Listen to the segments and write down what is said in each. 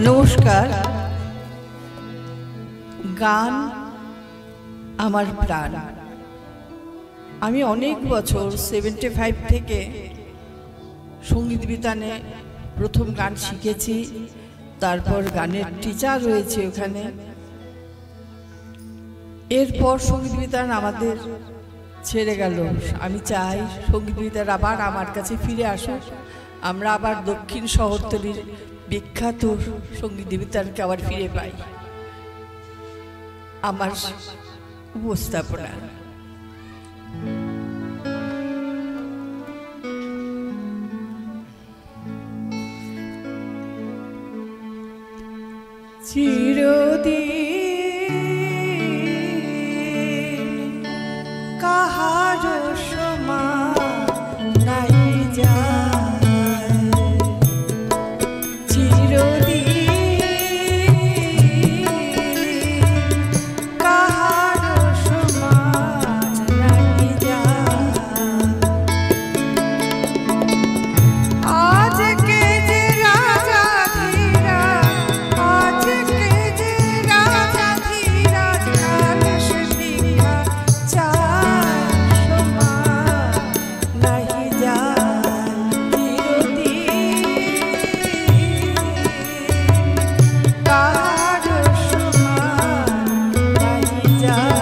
নমস্কার। গান আমার প্রাণ। আমি অনেক বছর 75 থেকে সঙ্গীত বিতানে প্রথম গান শিখেছি, তারপর গানের টিচার রয়েছে ওখানে। এরপর সঙ্গীত বিতান আমাদের ছেড়ে গেল। আমি চাই সঙ্গীত বিতান আবার আমার কাছে ফিরে আসুক, আমরা আবার দক্ষিণ শহরতলির বিখ্যাত সঙ্গীত বিতানকে আবার ফিরে পাই। আমার উপস্থাপনা চিরদিন কাহার সমান নাই যায়, চিরদিন কাহার সমান নাই যায়। আজকে যে রাজা ধীরাজ, আজকে যে রাজা ধীরাজ, কাল সে ভিক্ষা চায় সমান নাই যায়, চিরদিন কাহার সমান নাই যায়।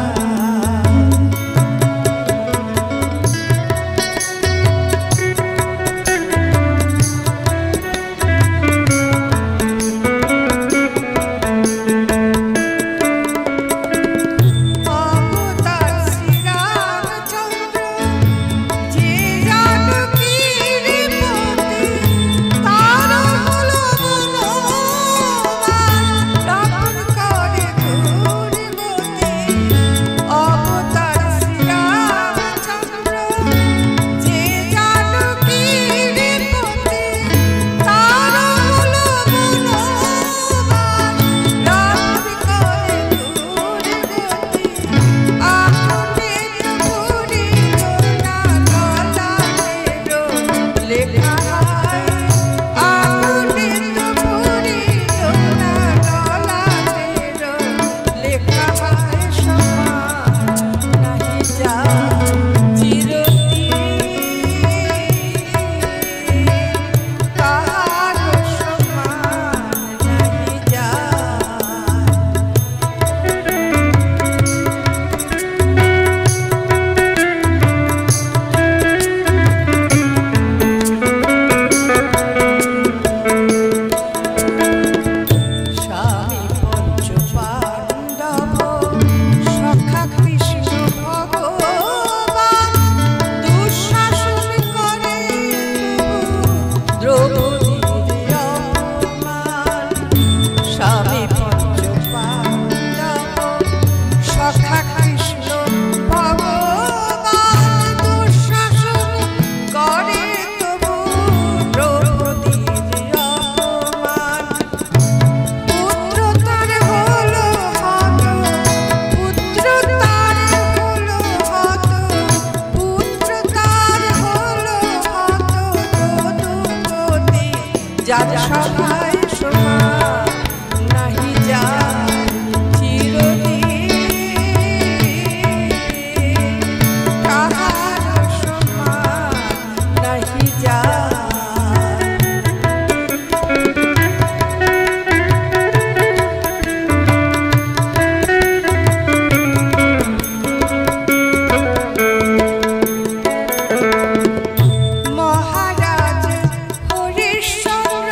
অবতার শ্রীরামচন্দ্র যে জানকীর পতি, তার হলো বনবাস, রাবণ করে দুর্গতি। অবতার শ্রীরামচন্দ্র যে জানকীর পতি, তার হলো বনবাস, রাবণ করে দুর্গতি। আপনি তো পুরিল না ললাটেরো লেখা হয়, আপনি তো পুরিল না ললাটেরো লেখা হয়, সমান নাহি যায়, চিরদিন কাহার সমান নাহি যায়। স্বামী পঞ্চ পাণ্ডব সখা কৃষ্ণ ভগবান, দুঃশাসন করে দ্রৌপদীর অপমান। স্বামী পঞ্চ পাণ্ডব সখা কৃষ্ণ ভগবান, দুঃশাসন করে তবু দ্রৌপদীর অপমান। পুত্র তার হলো হত, পুত্র তার হলো হত, পুত্র তার হলো হত, যদুপতি যার সভায় সমান নাহি যায়, চিরদিন কাহার সমান নাহি যায়। মহারাজ হরিশ্চন্দ্র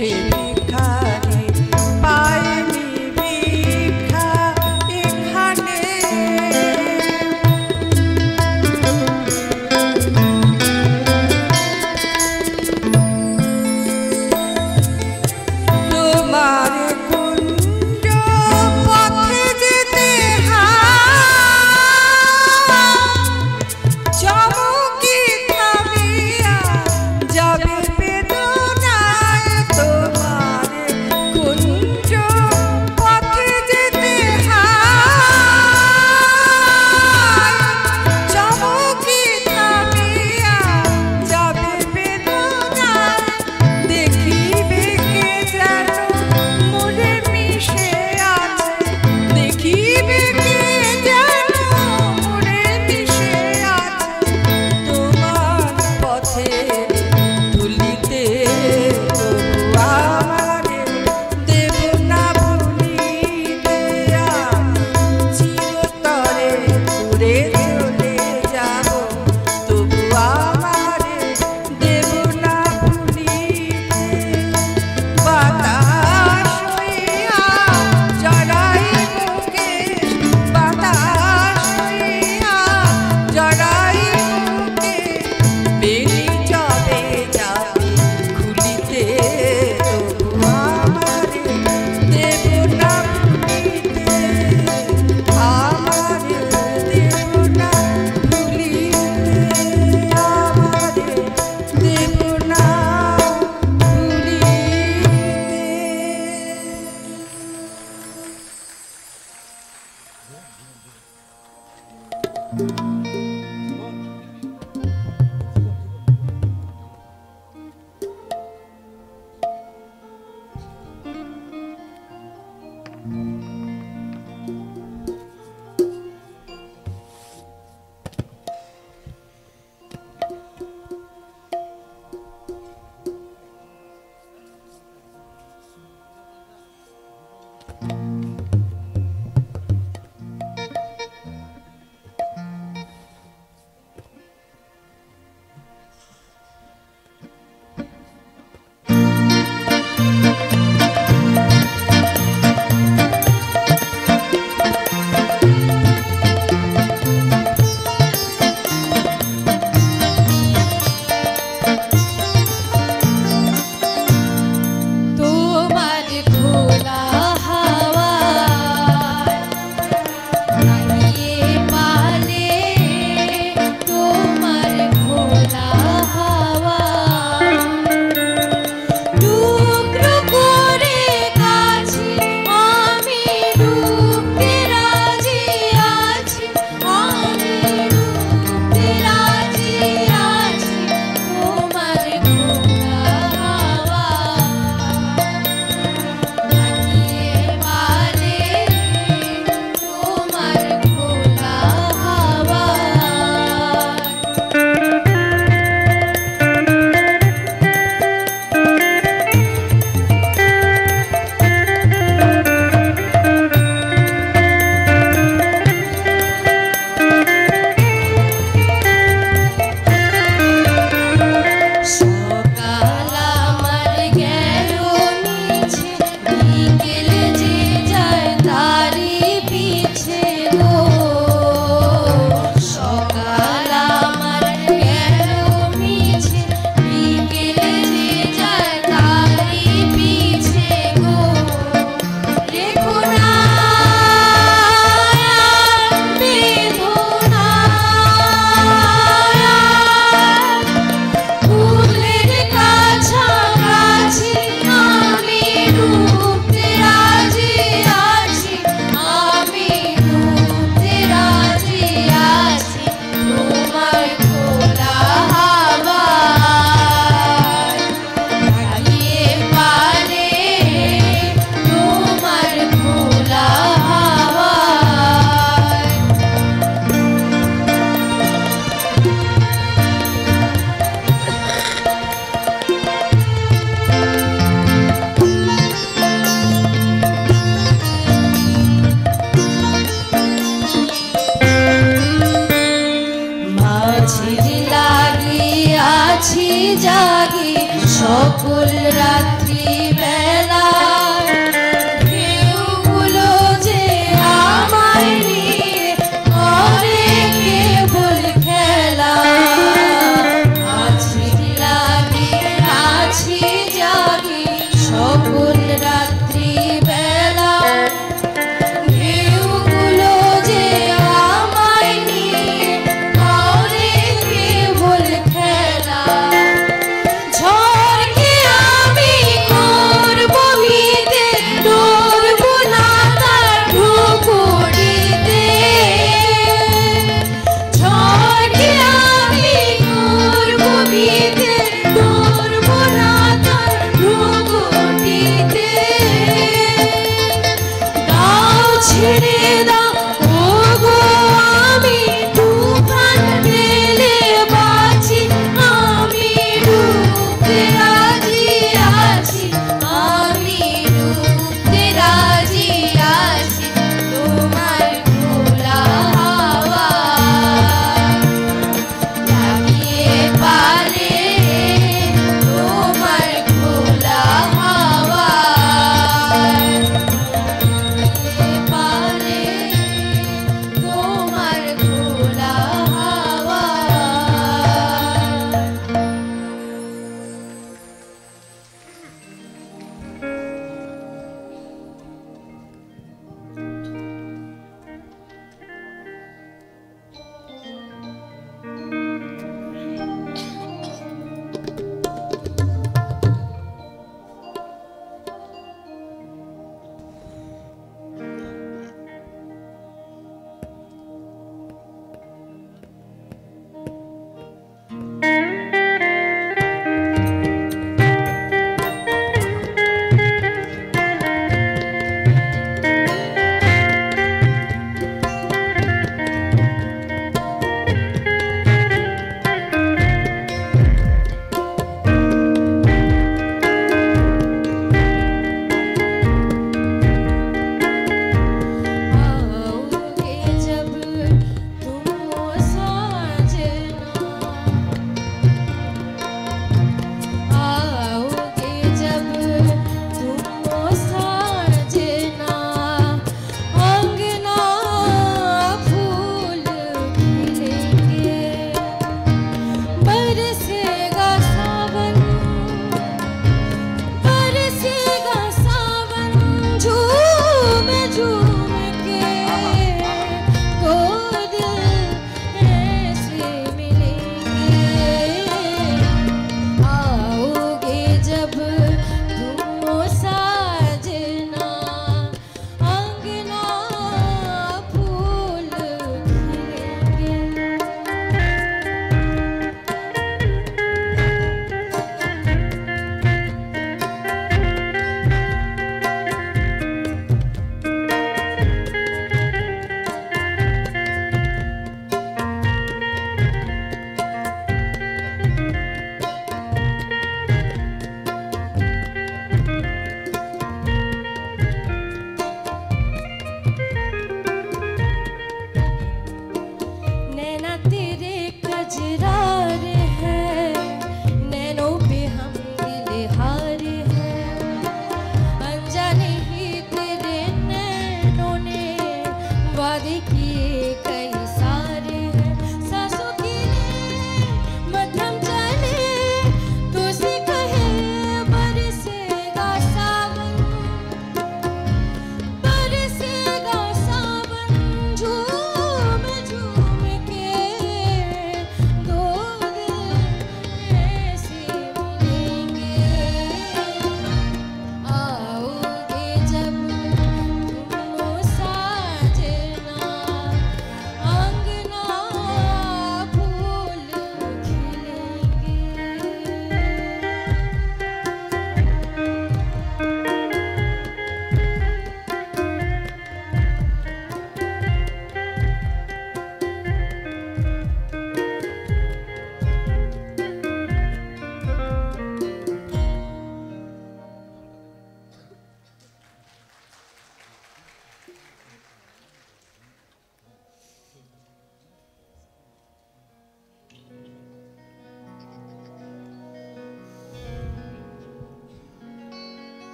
সে ভিখারি পায়নি ভিক্ষা এখানে। তোমার কুঞ্জ পথে যেতে চমকি থামিয়া যাবে বেদনায়। তোমার কুঞ্জ পথে যেতে চমকি থামিয়া যাবে বেদনায়। দেখিবে কে যেন মোরে মিশে আছে, দেখিবে কে যেন মোরে মিশে আছে। তোমার পথে ধুলিতে তবু আমারে দেব না ভুলিতে। চিরতরে দূরে চলে যাব তবু আমারে দেব না ভুলিতে। বাতাস হইয়া জড়াইব কেশ, বাতাস হইয়া জড়াইব কেশ। বেলি যবে যাবে খুলিতে তবু আমারে দেব না ভুলিতে। আমারে দেব না ভুলিতে, আমারে দেব না ভুলিতে। তোমার খোলা হাওয়ায় লাগিয়ে পালে, তোমার খোলা হাওয়ায় টুকরো করে কাছে আমি ডুবতে রাজি আছি, আমি ডুবতে রাজি আছি। তোমার খোলা হাওয়ায় লাগিয়ে পালে, তোমার খোলা হাওয়ায়। সকাল আমার গেল মিছে, বিকেল যে যায় তারি পিছে গো। সকাল আমার গেল মিছে, বিকেল যে যায় তারি পিছে গো। রেখো না বেদনা ফুলের কাছাকাছি আমি ডুবতে রাজি আছি, আমি ডুবতে রাজি আছি। তোমার খোলা হাওয়ায় লাগিয়ে পালে, তোমার খোলা হাওয়ায়। মাঝির লাগি আছি জাগি সকল রাত্রি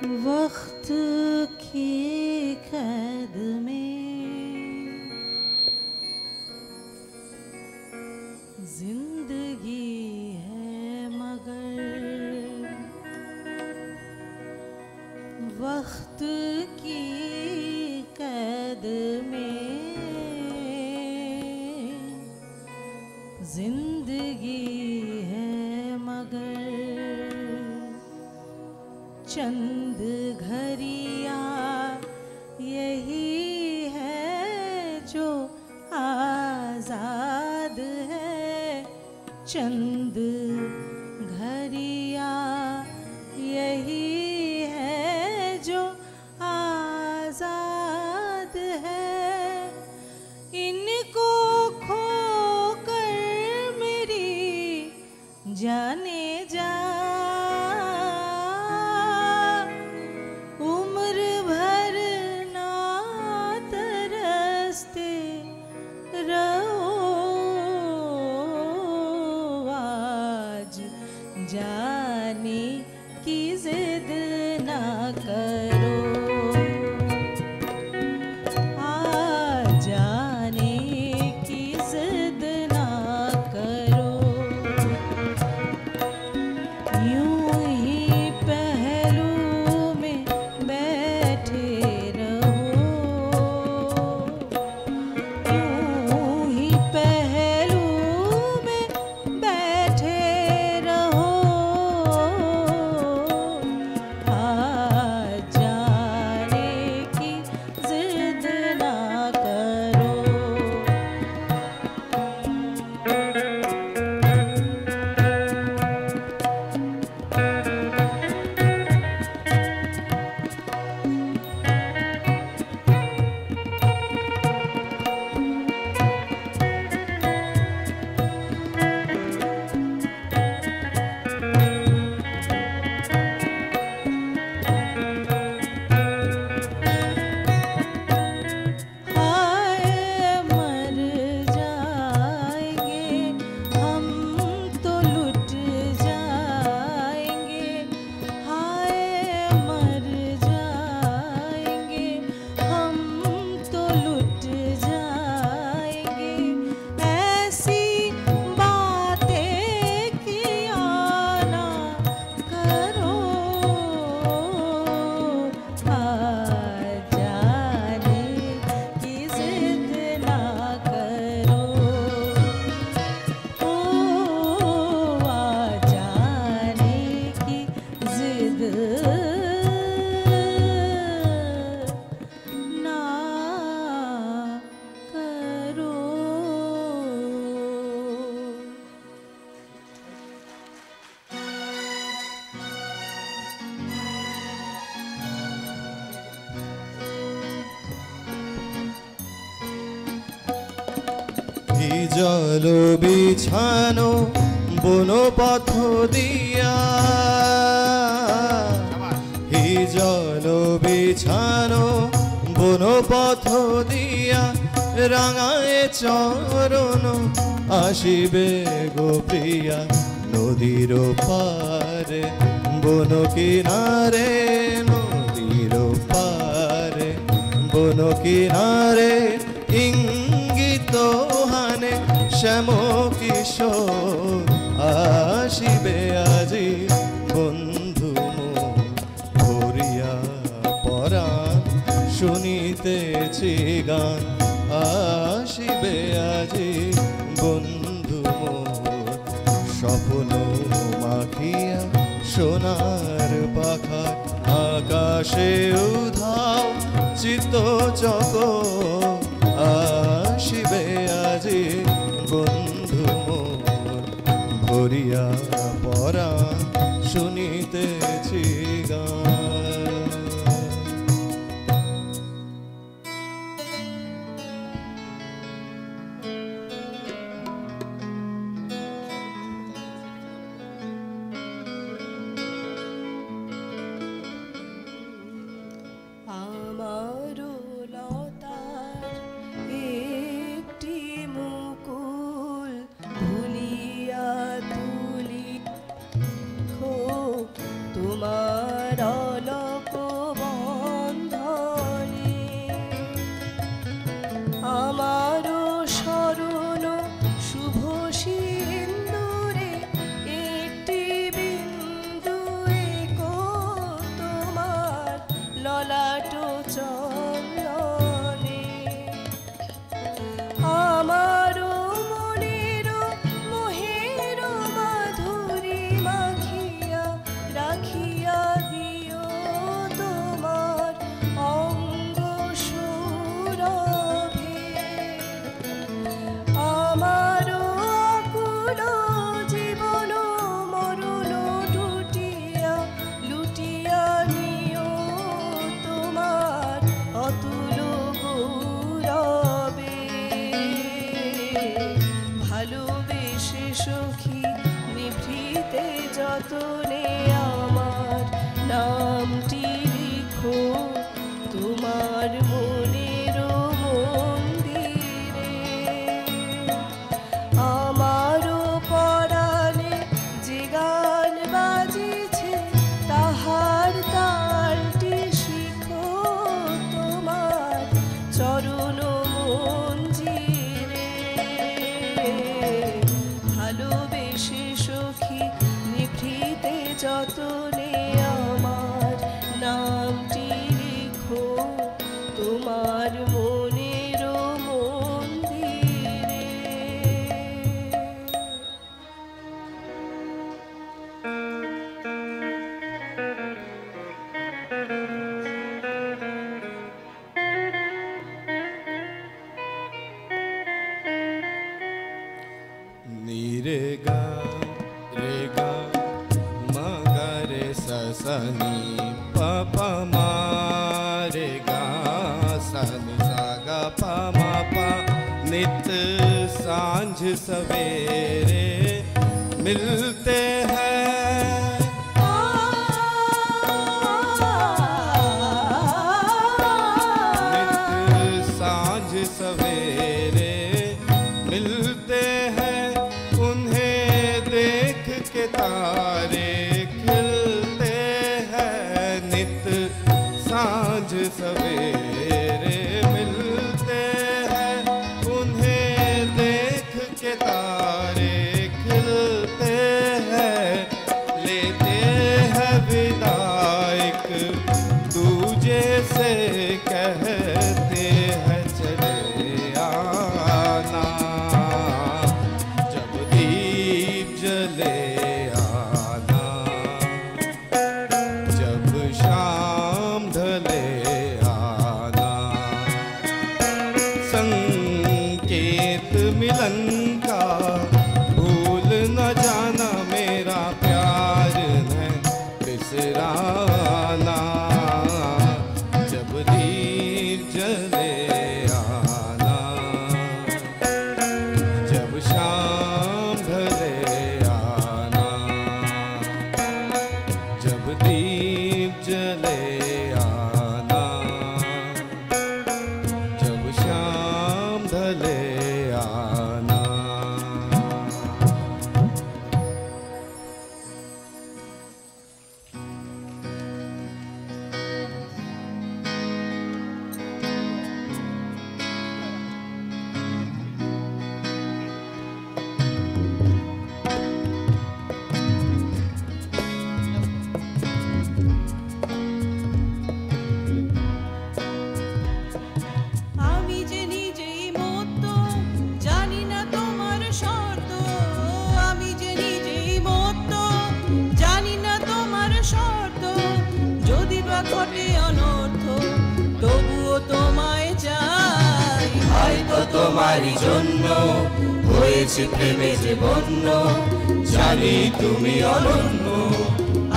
वक्त की कैद में जिंदगी है मगर वक्त की कैद में जिंदगी है मगर चंद घड़िया यही है जो आजाद है चंद घड़िया यही है जो आजाद है इनको खोकर मेरी जाने जा जाने की जिद ना करो जाने की जिद ना करो यूं ही पहलू में बैठे रहो यूं ही पहलू में बैठे জল বিছানো বনো পথ দিয়া হি জল বিছানো বনো পথ দিয়া রাঙায় চরণ আসিবে গো প্রিয়া নদীর পারে বন কিনারে নদীর পারে বন কিনারে ইঙ্গিত হানে শ্যাম কিশোর আসিবে আজি বন্ধু ভরিয়া পরাণ শুনিতেছি গান আসিবে আজি বন্ধু স্বপ্ন মাখিয়া সোনার পাখা আকাশে উধাও চিত্ত চক আসিবে আজি বন্ধু ভরিয়া পরাণ শুনিতেছি গান। তোমার रे गा मा गा रे सा सा नी पा पा मा रे गा सा नी सा गा पा मा पा। नित सांझ सवेरे मिलते हैं, नित सांझ सवेरे मिलते हैं। उन्हें देख के तारे खिलते हैं, नित सांझ सवेरे मिलते हैं। उन्हें देख के तारे खिलते हैं, लेते हैं विदाइक दूजे से कहते हैं चले आना। जब दीप जले आना, जब शाम ढले आना। संकेत मिलन का भूल न जाना, मेरा प्यार है बिसराना। जब दीप जले आना, जब शाम ढले आना। जब दीप जले आना, जब शाम ढले आना। আমি যে নিজেই মত্ত, জানি না তোমার শর্ত। আমি যে নিজেই মত্ত, জানি না তোমার শর্ত। যদি বা ঘটে অনর্থ, তবুও তোমায় চাই। হয়তো তোমারই জন্য হয়েছে প্রেমে যে বন্য। জানি তুমি অনন্য,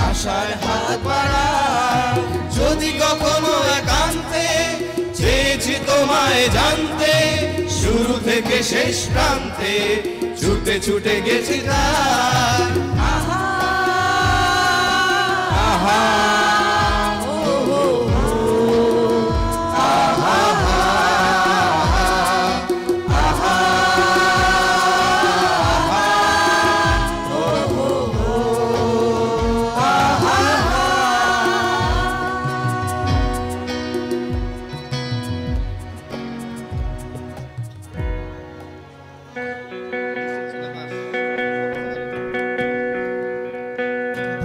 আশার হাত বাড়া। যদি কখনো একান্তে চেয়েছি তোমায় জানতে, শুরু থেকে শেষ প্রান্তে ছুটে ছুটে গেছি তার। আহা আহা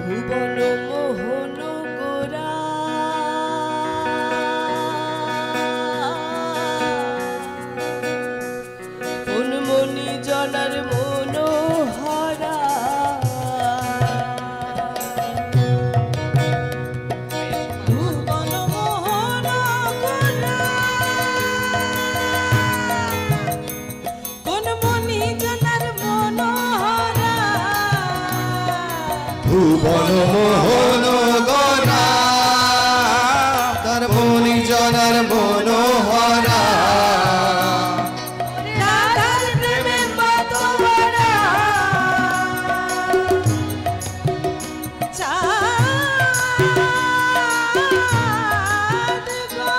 ভুবন মোহন গোরা, মনমণি জনার মনোহরা। ভুবন মোহন গোরা, কোন মনি জনার মনোহরা। ভুবন মোহন গোরা, তার মনি জনার মনোহরা। রাধার প্রেমে মাতোয়ারা। চাঁদ গো,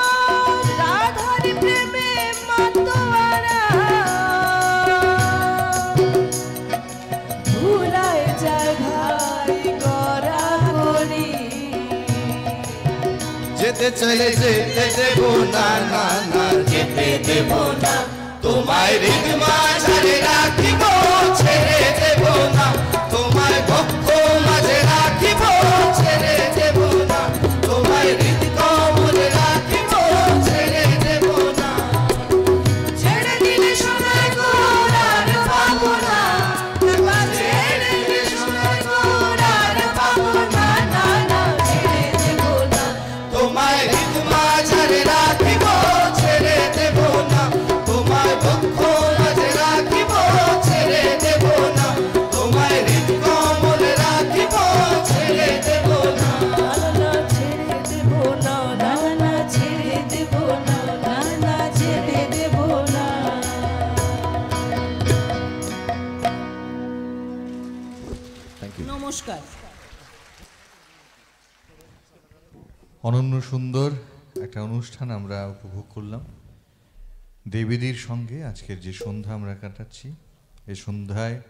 রাধার প্রেমে মাতোয়ারা। ভুলায় যায় ভাই গড়া করি। যেতে চলে যেতে দেব না, না না যেতে দেব না। তোমায় হৃদ মাঝে রাখিব, ছেড়ে দেব না। তোমায় বক্ষ মাঝে রাখিব, ছেড়ে দেব না। তোমায় হৃদ কমলে রাখিব, ছেড়ে দেব না। ছেড়ে দিলে সোনার গোড়ার পাবো না। ছেড়ে দিলে সোনার গোড়ার পাবো না। না না ছেড়ে দেবো না। তোমায় হৃদ মাঝে রাখিব, ছেড়ে দেব না। তোমায় বক্ষ মাঝে রাখিব, ছেড়ে দেব না। অনন্য সুন্দর একটা অনুষ্ঠান আমরা উপভোগ করলাম দেবীদের সঙ্গে। আজকের যে সন্ধ্যা আমরা কাটাচ্ছি, এই সন্ধ্যায়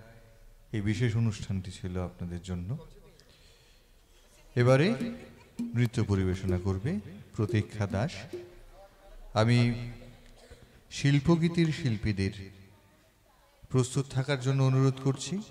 এই বিশেষ অনুষ্ঠানটি ছিল আপনাদের জন্য। এবারে নৃত্য পরিবেশনা করবে প্রতীক্ষা দাস। আমি শিল্পগীতির শিল্পীদের প্রস্তুত থাকার জন্য অনুরোধ করছি।